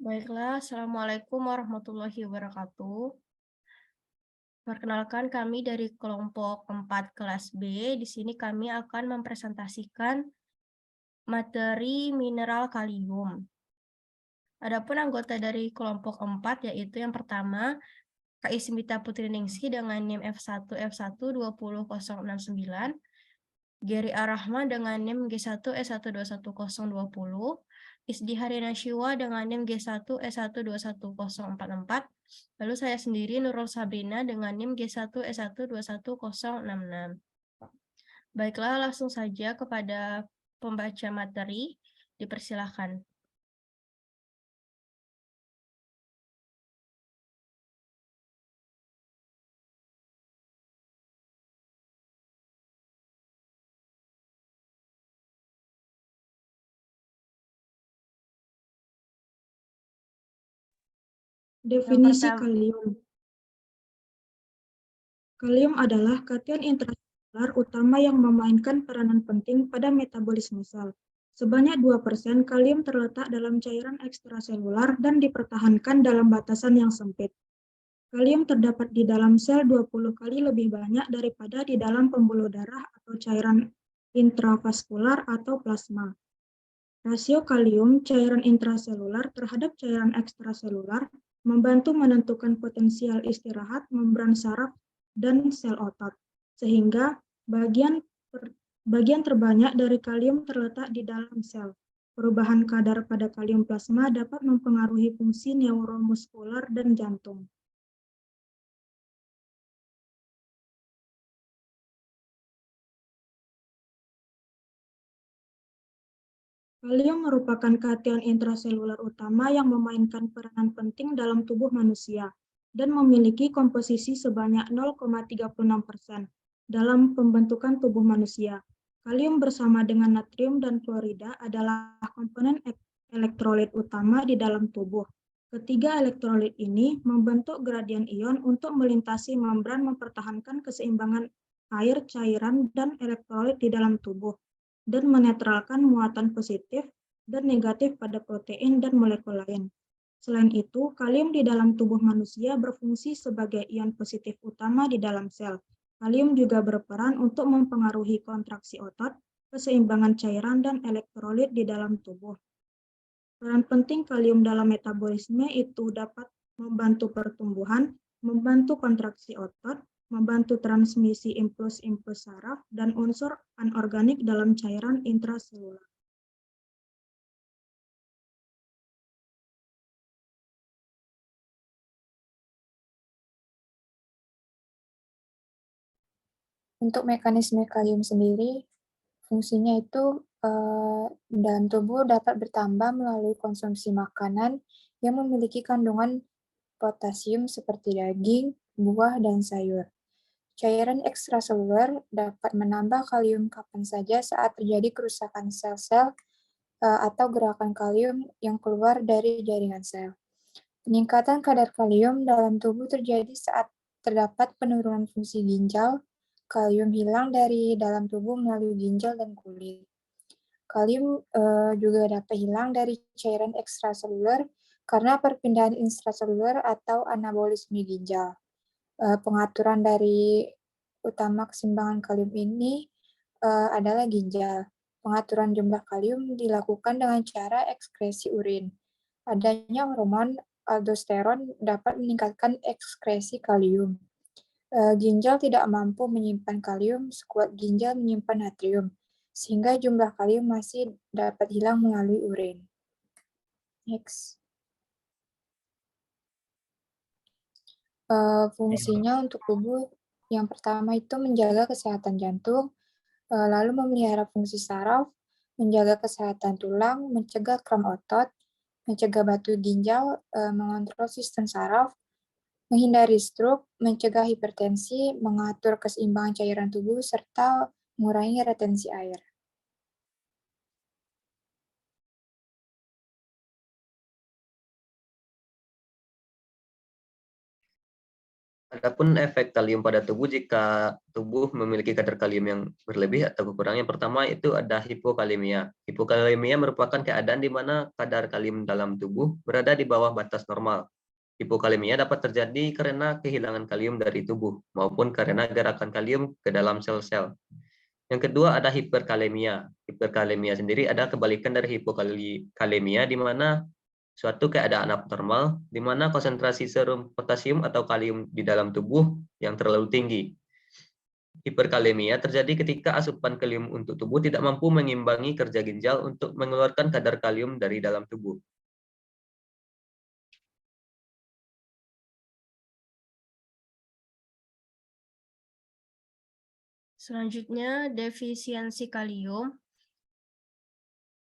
Baiklah, Assalamualaikum warahmatullahi wabarakatuh. Perkenalkan kami dari kelompok 4 kelas B. Di sini kami akan mempresentasikan materi mineral kalium. Adapun anggota dari kelompok 4 yaitu yang pertama, Kak Ismita Putri Ningsi dengan NIM F1 F1 20069, Gary Arahma dengan NIM G1 S1 21020, Isdi Harina Shiwa dengan NIM G1 S1 21044, lalu saya sendiri Nurul Sabrina dengan NIM G1 S1 21066. Baiklah, langsung saja kepada pembaca materi, dipersilakan. Definisi kalium. Kalium adalah kation intraselular utama yang memainkan peranan penting pada metabolisme sel. Sebanyak 2% kalium terletak dalam cairan ekstraselular dan dipertahankan dalam batasan yang sempit. Kalium terdapat di dalam sel 20 kali lebih banyak daripada di dalam pembuluh darah atau cairan intravaskular atau plasma. Rasio kalium cairan intraselular terhadap cairan ekstraselular membantu menentukan potensial istirahat membran saraf dan sel otot, sehingga bagian terbanyak dari kalium terletak di dalam sel. Perubahan kadar pada kalium plasma dapat mempengaruhi fungsi neuromuskular dan jantung. Kalium merupakan kation intraselular utama yang memainkan peranan penting dalam tubuh manusia dan memiliki komposisi sebanyak 0,36% dalam pembentukan tubuh manusia. Kalium bersama dengan natrium dan klorida adalah komponen elektrolit utama di dalam tubuh. Ketiga elektrolit ini membentuk gradien ion untuk melintasi membran mempertahankan keseimbangan air, cairan, dan elektrolit di dalam tubuh, dan menetralkan muatan positif dan negatif pada protein dan molekul lain. Selain itu, kalium di dalam tubuh manusia berfungsi sebagai ion positif utama di dalam sel. Kalium juga berperan untuk mempengaruhi kontraksi otot, keseimbangan cairan, dan elektrolit di dalam tubuh. Peran penting kalium dalam metabolisme itu dapat membantu pertumbuhan, membantu kontraksi otot, membantu transmisi impuls-impuls saraf, dan unsur anorganik dalam cairan intraselular. Untuk mekanisme kalium sendiri, fungsinya itu dalam tubuh dapat bertambah melalui konsumsi makanan yang memiliki kandungan potasium seperti daging, buah, dan sayur. Cairan ekstraseluler dapat menambah kalium kapan saja saat terjadi kerusakan sel-sel atau gerakan kalium yang keluar dari jaringan sel. Peningkatan kadar kalium dalam tubuh terjadi saat terdapat penurunan fungsi ginjal. Kalium hilang dari dalam tubuh melalui ginjal dan kulit. Kalium juga dapat hilang dari cairan ekstraseluler karena perpindahan intraseluler atau anabolisme ginjal. Pengaturan dari utama keseimbangan kalium ini adalah ginjal. Pengaturan jumlah kalium dilakukan dengan cara ekskresi urin. Adanya hormon aldosteron dapat meningkatkan ekskresi kalium. Ginjal tidak mampu menyimpan kalium sekuat ginjal menyimpan natrium, sehingga jumlah kalium masih dapat hilang melalui urin. Next. Fungsinya untuk tubuh yang pertama itu menjaga kesehatan jantung, lalu memelihara fungsi saraf, menjaga kesehatan tulang, mencegah kram otot, mencegah batu ginjal, mengontrol sistem saraf, menghindari stroke, mencegah hipertensi, mengatur keseimbangan cairan tubuh, serta mengurangi retensi air. Adapun efek kalium pada tubuh jika tubuh memiliki kadar kalium yang berlebih atau kekurangan, yang pertama itu ada hipokalemia. Hipokalemia merupakan keadaan di mana kadar kalium dalam tubuh berada di bawah batas normal. Hipokalemia dapat terjadi karena kehilangan kalium dari tubuh maupun karena gerakan kalium ke dalam sel-sel. Yang kedua ada hiperkalemia. Hiperkalemia sendiri ada kebalikan dari hipokalemia di mana suatu keadaan abnormal di mana konsentrasi serum potasium atau kalium di dalam tubuh yang terlalu tinggi. Hiperkalemia terjadi ketika asupan kalium untuk tubuh tidak mampu mengimbangi kerja ginjal untuk mengeluarkan kadar kalium dari dalam tubuh. Selanjutnya, defisiensi kalium.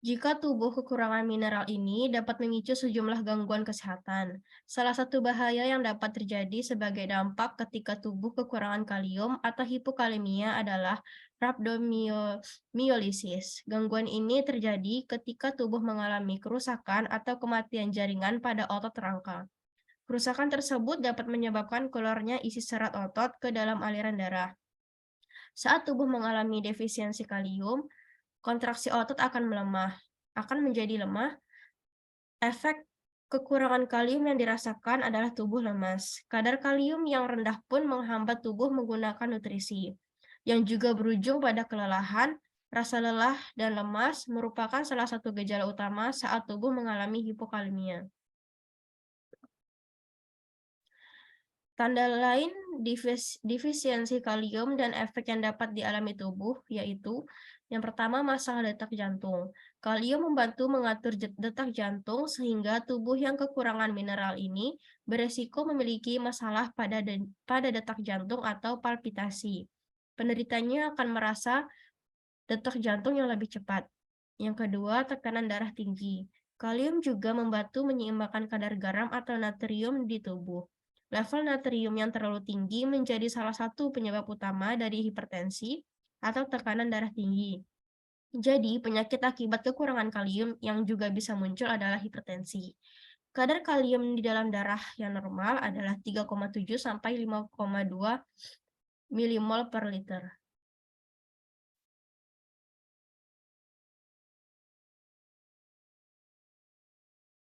Jika tubuh kekurangan mineral ini dapat memicu sejumlah gangguan kesehatan. Salah satu bahaya yang dapat terjadi sebagai dampak ketika tubuh kekurangan kalium atau hipokalemia adalah rhabdomyolysis. Gangguan ini terjadi ketika tubuh mengalami kerusakan atau kematian jaringan pada otot rangka. Kerusakan tersebut dapat menyebabkan keluarnya isi serat otot ke dalam aliran darah. Saat tubuh mengalami defisiensi kalium, kontraksi otot akan menjadi lemah. Efek kekurangan kalium yang dirasakan adalah tubuh lemas. Kadar kalium yang rendah pun menghambat tubuh menggunakan nutrisi, yang juga berujung pada kelelahan. Rasa lelah dan lemas merupakan salah satu gejala utama saat tubuh mengalami hipokalemia. Tanda lain defisiensi kalium dan efek yang dapat dialami tubuh yaitu yang pertama masalah detak jantung. Kalium membantu mengatur detak jantung sehingga tubuh yang kekurangan mineral ini beresiko memiliki masalah pada detak jantung atau palpitasi. Penderitanya akan merasa detak jantung yang lebih cepat. Yang kedua, tekanan darah tinggi. Kalium juga membantu menyeimbangkan kadar garam atau natrium di tubuh. Level natrium yang terlalu tinggi menjadi salah satu penyebab utama dari hipertensi atau tekanan darah tinggi. Jadi, penyakit akibat kekurangan kalium yang juga bisa muncul adalah hipertensi. Kadar kalium di dalam darah yang normal adalah 3,7 sampai 5,2 milimol per liter.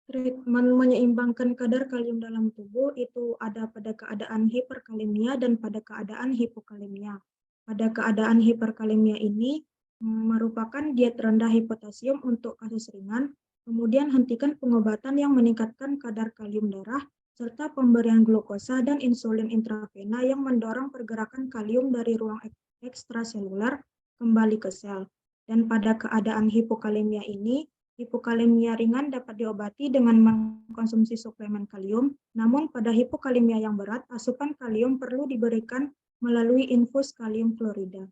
Treatment menyeimbangkan kadar kalium dalam tubuh itu ada pada keadaan hiperkalemia dan pada keadaan hipokalemia. Pada keadaan hiperkalemia ini merupakan diet rendah hipotasium untuk kasus ringan, kemudian hentikan pengobatan yang meningkatkan kadar kalium darah, serta pemberian glukosa dan insulin intravena yang mendorong pergerakan kalium dari ruang ekstraseluler kembali ke sel. Dan pada keadaan hipokalemia ini, hipokalemia ringan dapat diobati dengan mengkonsumsi suplemen kalium, namun pada hipokalemia yang berat, asupan kalium perlu diberikan melalui infus kalium klorida.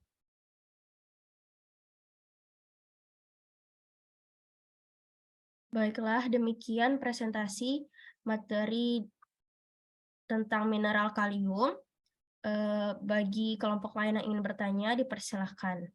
Baiklah, demikian presentasi materi tentang mineral kalium. Bagi kelompok lain yang ingin bertanya, dipersilahkan.